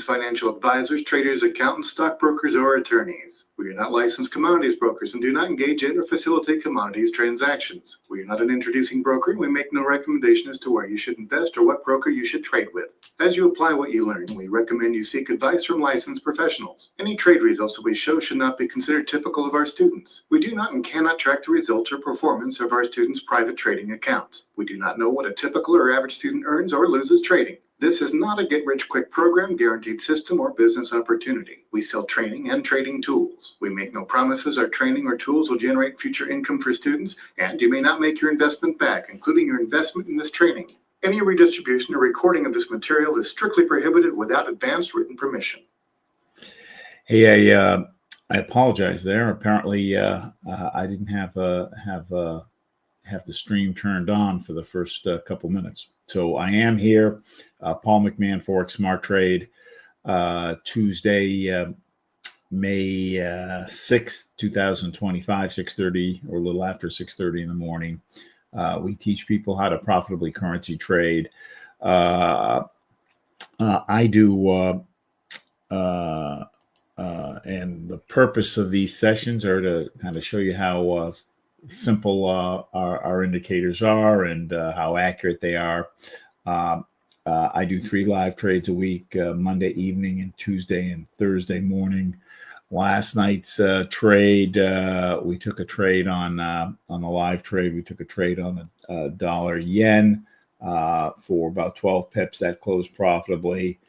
Financial advisors, traders, accountants, stockbrokers, or attorneys. We are not licensed commodities brokers and do not engage in or facilitate commodities transactions. We are not an introducing broker and we make no recommendation as to where you should invest or what broker you should trade with. As you apply what you learn, we recommend you seek advice from licensed professionals. Any trade results that we show should not be considered typical of our students. We do not and cannot track the results or performance of our students' private trading accounts. We do not know what a typical or average student earns or loses trading. This is not a get-rich-quick program, guaranteed system, or business opportunity. We sell training and trading tools. We make no promises our training or tools will generate future income for students, and you may not make your investment back, including your investment in this training. Any redistribution or recording of this material is strictly prohibited without advance written permission. Hey, I apologize there. Apparently, I didn't have the stream turned on for the first couple minutes. So I am here, Paul McMann, Forex Smart Trade, Tuesday, May 6th, 2025, 6:30 or a little after 6:30 in the morning. We teach people how to profitably currency trade. I do, and the purpose of these sessions are to kind of show you how simple our indicators are and how accurate they are. I do 3 live trades a week, Monday evening and Tuesday and Thursday morning. Last night's trade, we took a trade on the live trade. We took a trade on the dollar yen for about 12 pips. That closed profitably.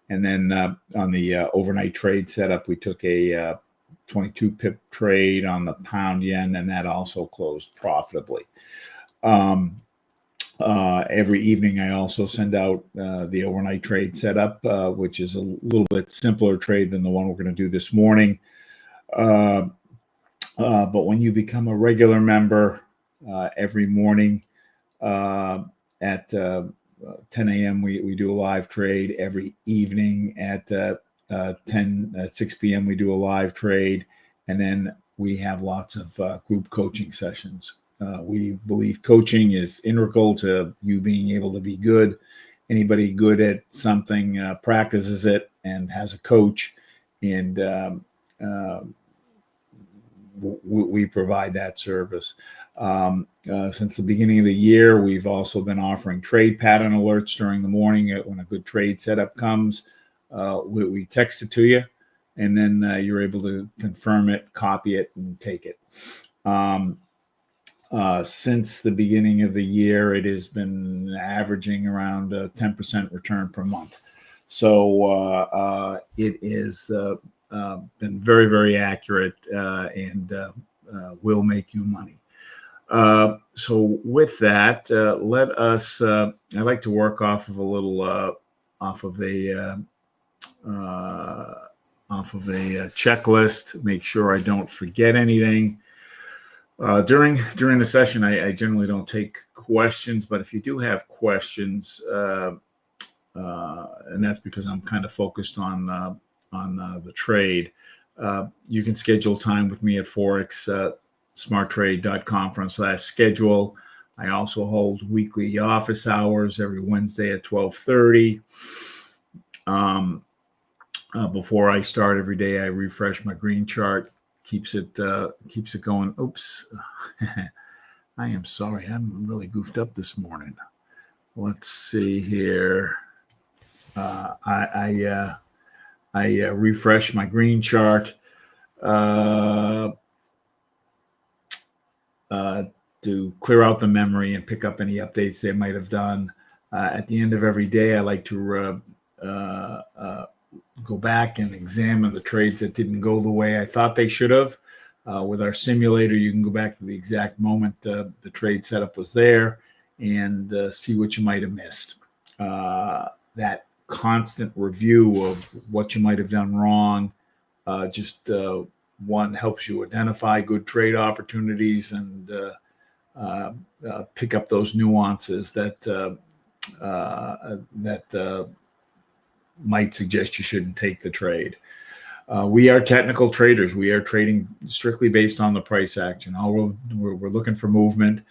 And then on the overnight trade setup, we took a 22 pip trade on the pound yen, and that also closed profitably. Every evening, I also send out the overnight trade setup, which is a little bit simpler trade than the one we're going to do this morning. But when you become a regular member every morning at 10 a.m., we do a live trade. Every evening at 6 p.m. we do a live trade, and then we have lots of group coaching sessions. We believe coaching is integral to you being able to be good. Anybody good at something practices it and has a coach, and we provide that service. Since the beginning of the year, we've also been offering trade pattern alerts during the morning when a good trade setup comes. We text it to you, and then you're able to confirm it, copy it, and take it. Since the beginning of the year, it has been averaging around 10% return per month. So it is been very, very accurate and will make you money. So with that, let us, I'd like to work off of a little, off of a checklist, make sure I don't forget anything. During the session, I generally don't take questions, but if you do have questions, and that's because I'm kind of focused on the trade, you can schedule time with me at Forex, smarttrade.com/schedule. I also hold weekly office hours every Wednesday at 12:30. Before I start every day, I refresh my green chart. Keeps it going. Oops. I am sorry. I'm really goofed up this morning. Let's see here. I refresh my green chart to clear out the memory and pick up any updates they might have done. At the end of every day, I like to go back and examine the trades that didn't go the way I thought they should have. With our simulator, you can go back to the exact moment the trade setup was there and see what you might have missed. That constant review of what you might have done wrong just one helps you identify good trade opportunities and pick up those nuances that might suggest you shouldn't take the trade. We are technical traders. We are trading strictly based on the price action. We're looking for movement,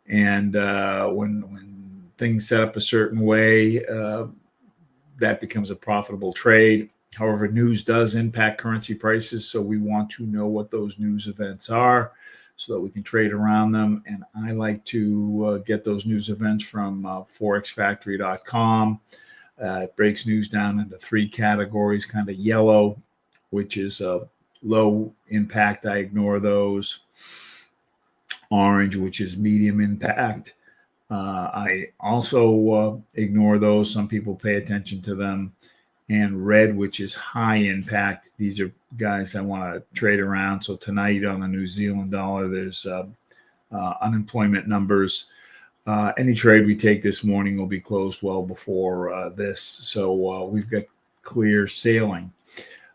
and when things set up a certain way, that becomes a profitable trade. However, news does impact currency prices, so we want to know what those news events are so that we can trade around them. And I like to get those news events from forexfactory.com. It breaks news down into 3 categories, kind of yellow, which is low impact. I ignore those. Orange, which is medium impact. I also ignore those. Some people pay attention to them. And red, which is high impact. These are guys I want to trade around. So tonight on the New Zealand dollar, there's unemployment numbers. Any trade we take this morning will be closed well before this. So we've got clear sailing.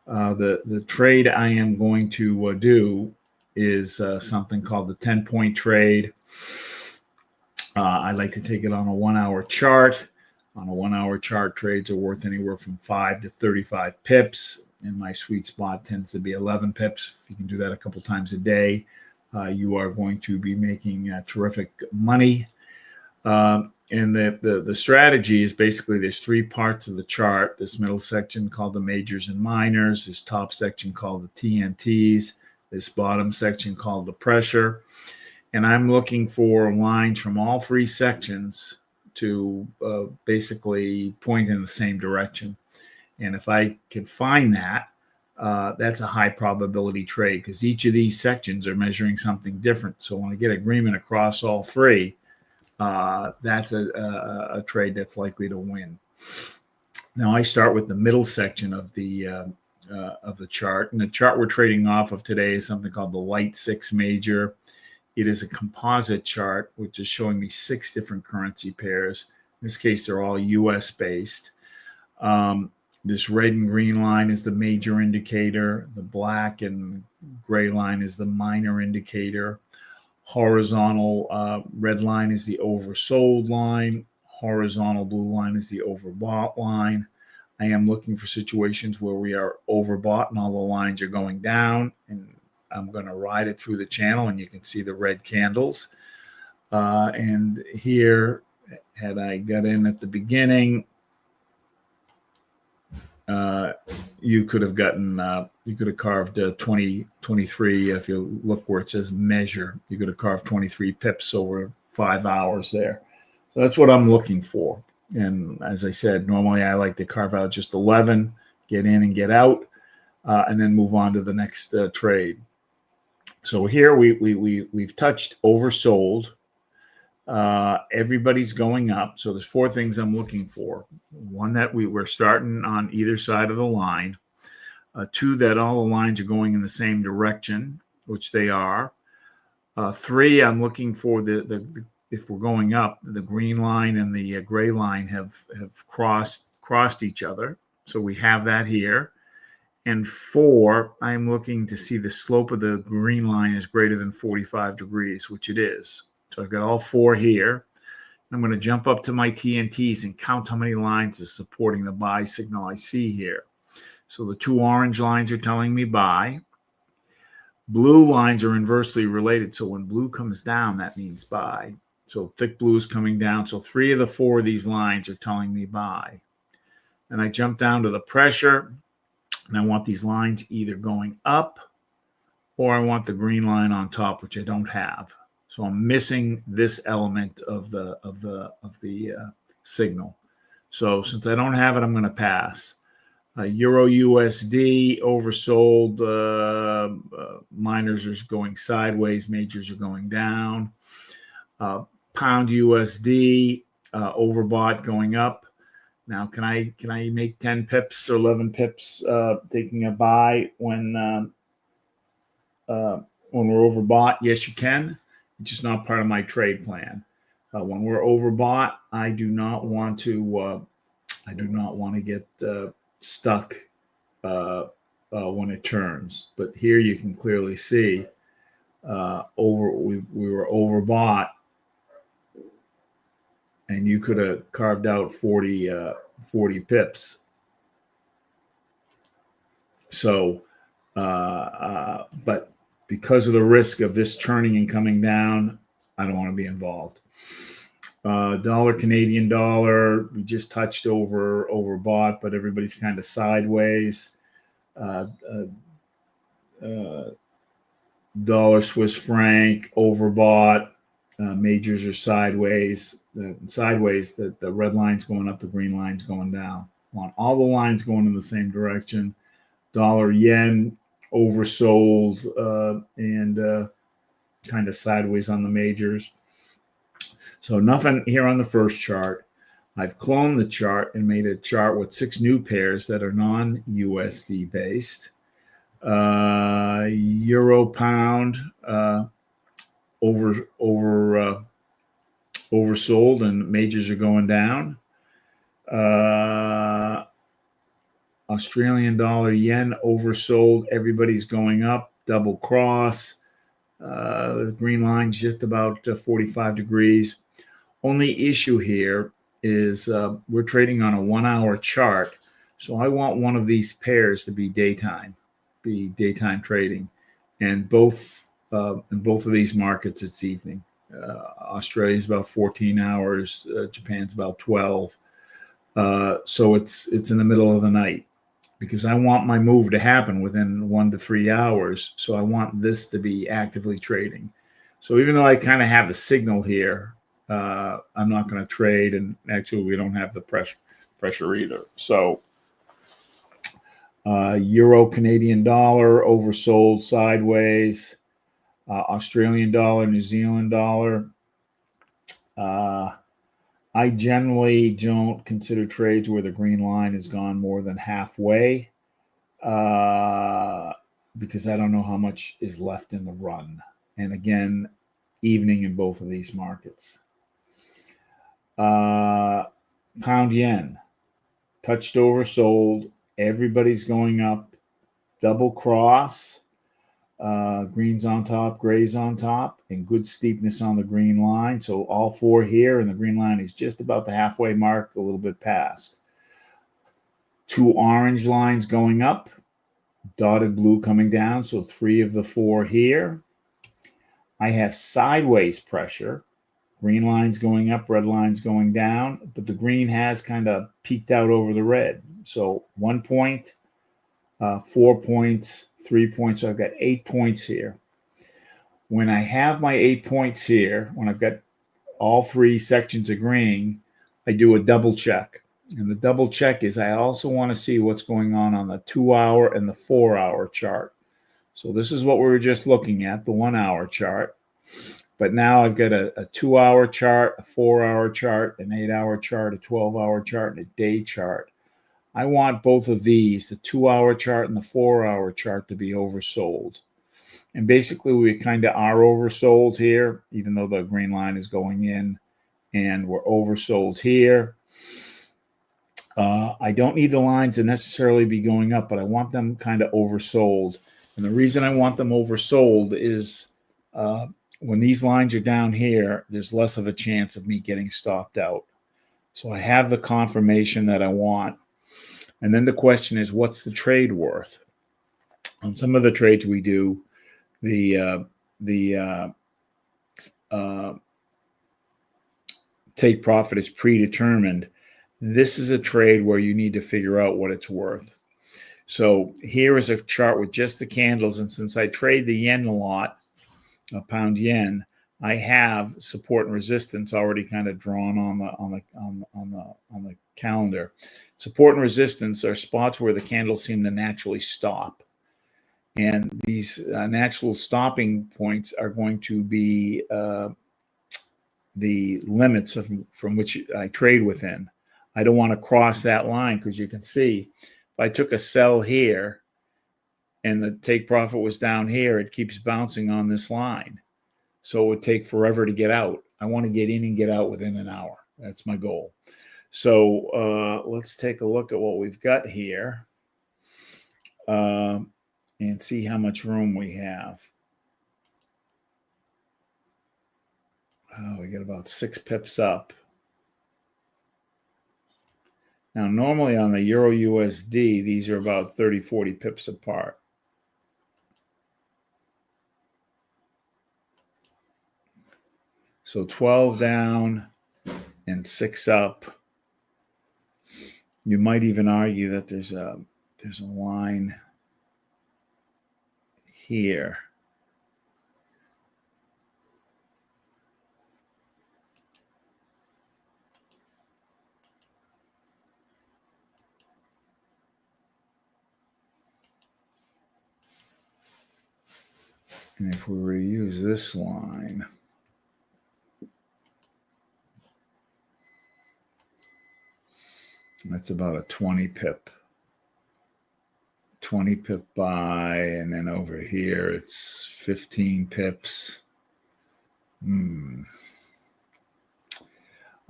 The trade I am going to do is something called the 10-point trade. I like to take it on a 1-hour chart. On a 1-hour chart, trades are worth anywhere from 5 to 35 pips, and my sweet spot tends to be 11 pips. If you can do that a couple times a day, you are going to be making terrific money. And the strategy is basically there's 3 parts of the chart. This middle section called the majors and minors, this top section called the TNTs, this bottom section called the pressure. And I'm looking for lines from all 3 sections to basically point in the same direction. And if I can find that, that's a high probability trade because each of these sections are measuring something different. So when I get agreement across all 3, that's a trade that's likely to win. Now I start with the middle section of the chart, and the chart we're trading off of today is something called the Light 6 Major. It is a composite chart, which is showing me 6 different currency pairs. In this case, they're all U.S. based. This red and green line is the major indicator. The black and gray line is the minor indicator. Horizontal red line is the oversold line. Horizontal blue line is the overbought line. I am looking for situations where we are overbought and all the lines are going down, and I'm going to ride it through the channel, and you can see the red candles. And here, had I got in at the beginning, you could have carved 23. If you look where it says measure, you could have carved 23 pips over 5 hours there. So that's what I'm looking for. And as I said, normally I like to carve out just 11, get in and get out, and then move on to the next trade. So here we've touched oversold. Everybody's going up. So there's 4 things I'm looking for. 1, that we're starting on either side of the line. 2, that all the lines are going in the same direction, which they are. 3, I'm looking for the if we're going up, the green line and the gray line have crossed each other. So we have that here. And 4, I'm looking to see the slope of the green line is greater than 45 degrees, which it is. So I've got all 4 here. I'm going to jump up to my TNTs and count how many lines is supporting the buy signal I see here. So the 2 orange lines are telling me buy. Blue lines are inversely related. So when blue comes down, that means buy. So thick blue is coming down. So 3 of the 4 of these lines are telling me buy. And I jump down to the pressure, and I want these lines either going up or I want the green line on top, which I don't have. So I'm missing this element of the signal. So since I don't have it, I'm going to pass. Euro USD oversold. Minors are going sideways. Majors are going down. Pound USD overbought going up. Now, can I make 10 pips or 11 pips taking a buy when we're overbought? Yes, you can. It's just not part of my trade plan. When we're overbought, I do not want to get stuck when it turns. But here you can clearly see we were overbought, and you could have carved out 40 pips. So, but because of the risk of this turning and coming down, I don't want to be involved. Dollar Canadian dollar, we just touched overbought, but everybody's kind of sideways. Dollar Swiss franc overbought. Majors are sideways. The red line's going up, the green line's going down. Want all the lines going in the same direction. Dollar yen oversold and kind of sideways on the majors. So nothing here on the first chart. I've cloned the chart and made a chart with 6 new pairs that are non-USD based. Euro pound oversold and majors are going down. Australian dollar yen oversold, everybody's going up. Double cross. The green line's just about 45 degrees. Only issue here is we're trading on a 1-hour chart. So I want one of these pairs to be daytime trading. And both in both of these markets, it's evening. Australia's about 14 hours. Japan's about 12. So it's in the middle of the night because I want my move to happen within 1 to 3 hours. So I want this to be actively trading. So even though I kind of have the signal here, I'm not going to trade. And actually, we don't have the pressure either. So Euro Canadian dollar oversold sideways. Australian dollar, New Zealand dollar. I generally don't consider trades where the green line has gone more than halfway because I don't know how much is left in the run. And again, evening in both of these markets. Pound yen, touched oversold. Everybody's going up. Double cross. Greens on top, grays on top, and good steepness on the green line. So all 4 here, and the green line is just about the halfway mark, a little bit past. 2 orange lines going up, dotted blue coming down. So 3 of the 4 here. I have sideways pressure. Green lines going up, red lines going down, but the green has kind of peaked out over the red. So 1 point, 4 points, 3 points. So I've got 8 points here. When I have my 8 points here, when I've got all 3 sections agreeing, I do a double check. And the double check is I also want to see what's going on the 2-hour and the 4-hour chart. So this is what we were just looking at, the 1-hour chart. But now I've got a 2-hour chart, a 4-hour chart, an 8-hour chart, a 12-hour chart, and a day chart. I want both of these, the 2-hour chart and the 4-hour chart, to be oversold. And basically, we kind of are oversold here, even though the green line is going in, and we're oversold here. I don't need the lines to necessarily be going up, but I want them kind of oversold. And the reason I want them oversold is when these lines are down here, there's less of a chance of me getting stopped out. So I have the confirmation that I want. And then the question is, what's the trade worth? On some of the trades we do, the take profit is predetermined. This is a trade where you need to figure out what it's worth. So here is a chart with just the candles, and since I trade the yen a lot, pound yen, I have support and resistance already kind of drawn on the calendar. Support and resistance are spots where the candles seem to naturally stop. And these natural stopping points are going to be the limits from which I trade within. I don't want to cross that line because you can see if I took a sell here and the take profit was down here, it keeps bouncing on this line. So it would take forever to get out. I want to get in and get out within an hour. That's my goal. So let's take a look at what we've got here and see how much room we have. We got about 6 pips up. Now, normally on the Euro USD, these are about 30, 40 pips apart. So 12 down, and 6 up. You might even argue that there's a line here. And if we were to use this line, that's about a 20 pip buy, and then over here it's 15 pips.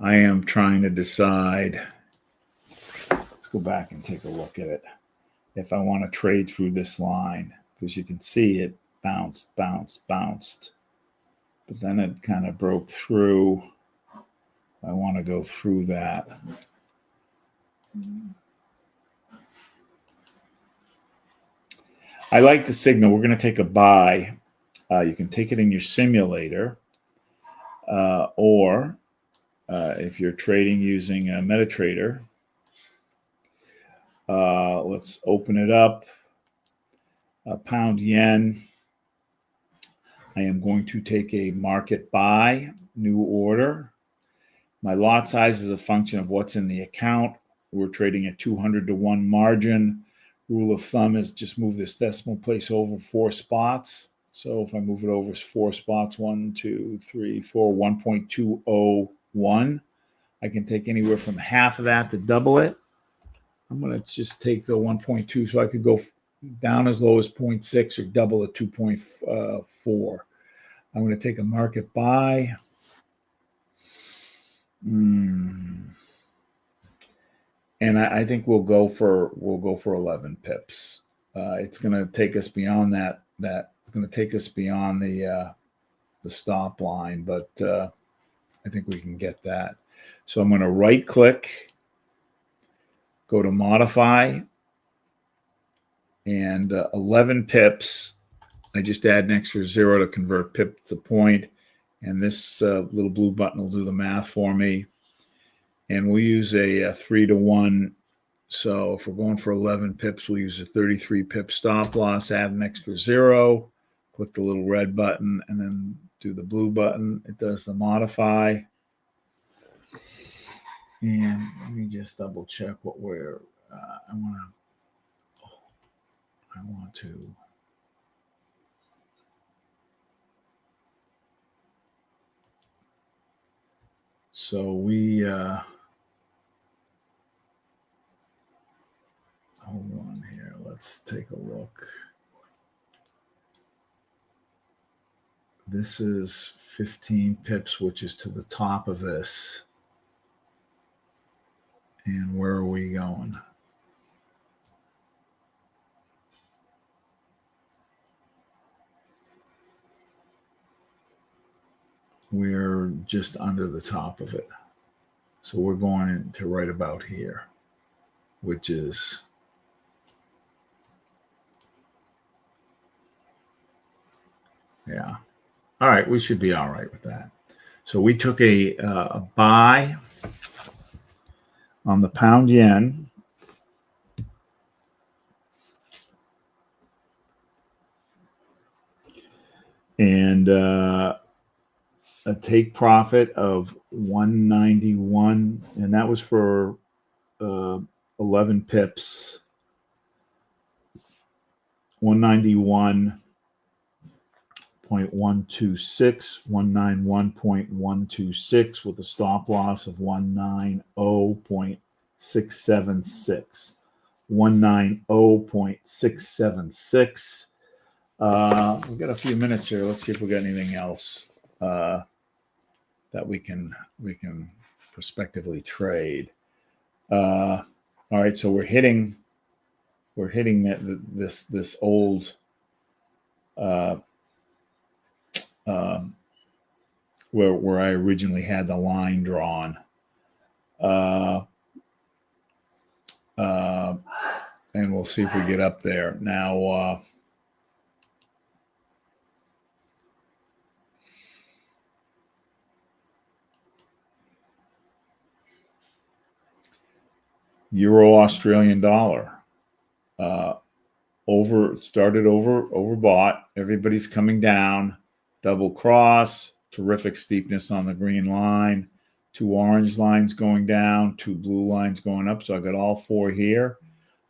I am trying to decide. Let's go back and take a look at it. If I want to trade through this line, because you can see it bounced, but then it kind of broke through. I want to go through that. I like the signal. We're going to take a buy. You can take it in your simulator, or if you're trading using a MetaTrader, let's open it up. Pound yen. I am going to take a market buy, new order. My lot size is a function of what's in the account. We're trading at 200 to 1 margin. Rule of thumb is just move this decimal place over 4 spots. So if I move it over 4 spots, 1, 2, 3, 4, 1.201, I can take anywhere from half of that to double it. I'm going to just take the 1.2, so I could go down as low as 0.6 or double at 2.4. I'm going to take a market buy. And I think we'll go for 11 pips. It's going to take us beyond that. It's going to take us beyond the stop line, but I think we can get that. So I'm going to right click, go to modify, and 11 pips. I just add an extra 0 to convert pip to point, and this little blue button will do the math for me. And we'll use a 3 to 1. So if we're going for 11 pips, we'll use a 33 pip stop loss, add an extra 0, click the little red button, and then do the blue button. It does the modify. And let me just double check what we're, I want to. So we, hold on here. Let's take a look. This is 15 pips, which is to the top of this. And where are we going? We're just under the top of it. So we're going to right about here, which is yeah. All right, we should be all right with that. So we took a buy on the pound yen. And a take profit of 191, and that was for 11 pips. 191.126, 191.126 with a stop loss of 190.676. 190.676. We've got a few minutes here. Let's see if we got anything else that we can prospectively trade. All right, so we're hitting this old where I originally had the line drawn. And we'll see if we get up there. Now, Euro Australian dollar. Overbought. Everybody's coming down. Double cross. Terrific steepness on the green line. 2 orange lines going down. 2 blue lines going up. So I got all 4 here.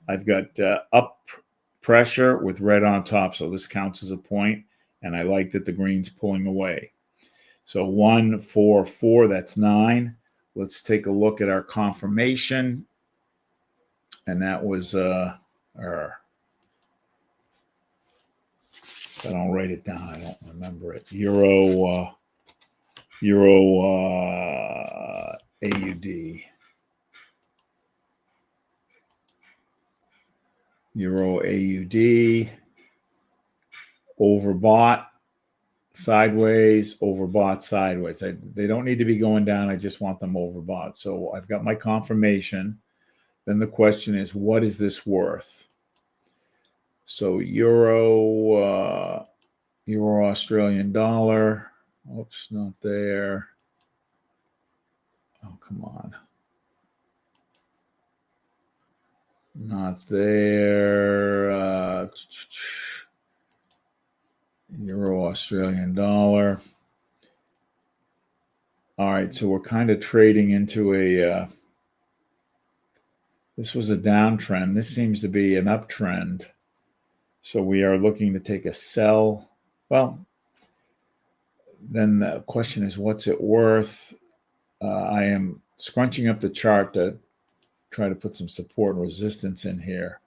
I've got up pressure with red on top. So this counts as a point. And I like that the green's pulling away. So 1, 4, 4, that's 9. Let's take a look at our confirmation. And that was I don't write it down. I don't remember it. Euro AUD. Euro AUD. Overbought sideways, overbought sideways. They don't need to be going down. I just want them overbought. So I've got my confirmation. Then the question is, what is this worth? So Euro Australian dollar. Oops, not there. Oh, come on. Not there. Euro Australian dollar. All right, so we're kind of trading into a, this was a downtrend. This seems to be an uptrend. So we are looking to take a sell. Well, then the question is, what's it worth? I am scrunching up the chart to try to put some support and resistance in here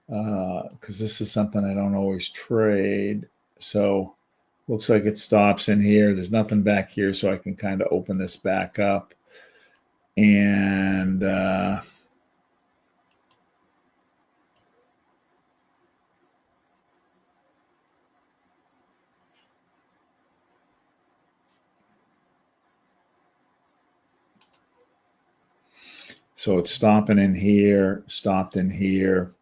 because this is something I don't always trade. So looks like it stops in here. There's nothing back here, so I can kind of open this back up. And so it's stopping in here, stopped in here.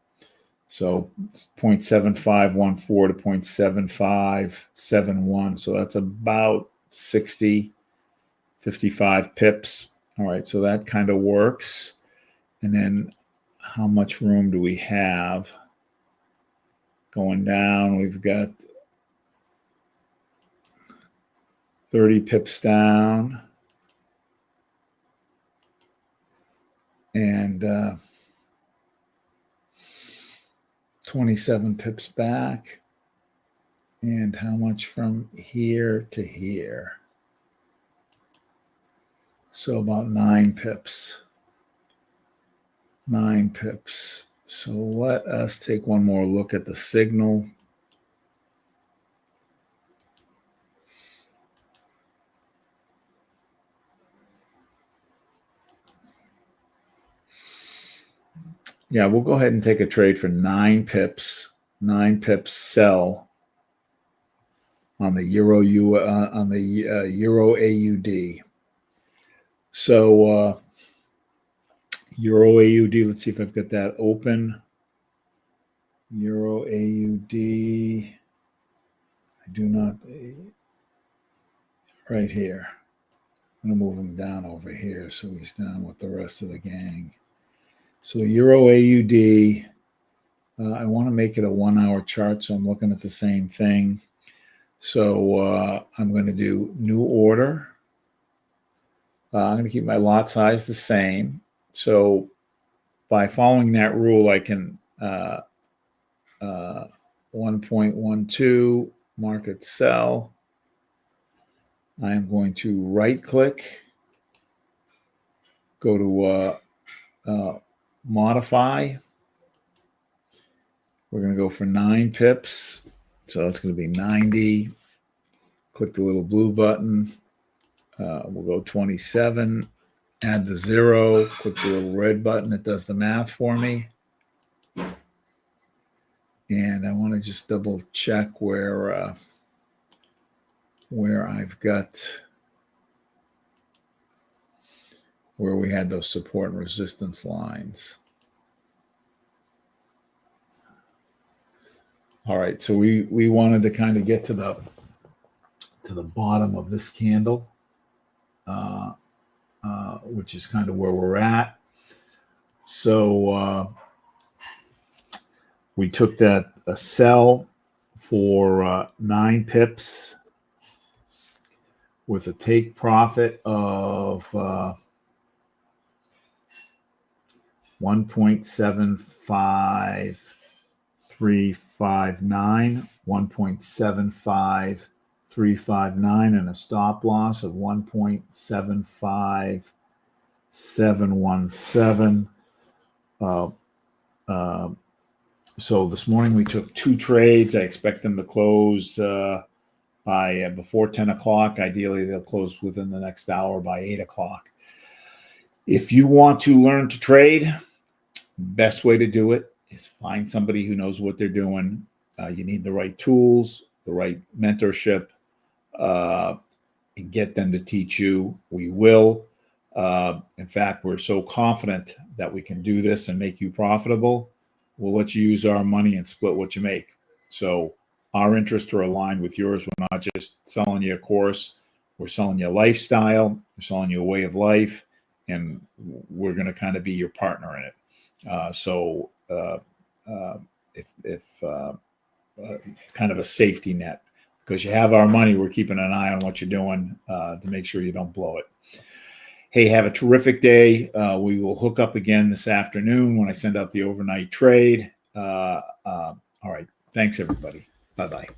So 0.7514 to 0.7571. So that's about 60, 55 pips. All right, so that kind of works. And then how much room do we have? Going down, we've got 30 pips down. And 27 pips back. And how much from here to here? So about 9 pips. 9 pips. So let us take one more look at the signal. Yeah, we'll go ahead and take a trade for 9 pips. 9 pips sell on the Euro Euro AUD. So Euro AUD. Let's see if I've got that open. Euro AUD. I do not. Right here. I'm going to move him down over here so he's down with the rest of the gang. So Euro AUD, I want to make it a 1-hour chart, so I'm looking at the same thing. So I'm going to do new order. I'm going to keep my lot size the same. So by following that rule, I can 1.12 market sell. I am going to right click, go to modify. We're going to go for 9 pips. So that's going to be 90. Click the little blue button. We'll go 27. Add the 0. Click the little red button that does the math for me. And I want to just double check where I've got where we had those support and resistance lines. All right, so we wanted to kind of get to the bottom of this candle, which is kind of where we're at. So we took that a sell for 9 pips with a take profit of 1.75359, 1.75359, and a stop loss of 1.75717. So this morning we took 2 trades. I expect them to close by before 10 o'clock. Ideally, they'll close within the next hour by 8 o'clock. If you want to learn to trade, best way to do it is find somebody who knows what they're doing. You need the right tools, the right mentorship, and get them to teach you. We will. In fact, we're so confident that we can do this and make you profitable. We'll let you use our money and split what you make. So our interests are aligned with yours. We're not just selling you a course. We're selling you a lifestyle. We're selling you a way of life. And we're going to kind of be your partner in it. If kind of a safety net, because you have our money, we're keeping an eye on what you're doing to make sure you don't blow it. Hey, have a terrific day. We will hook up again this afternoon when I send out the overnight trade. All right. Thanks, everybody. Bye-bye.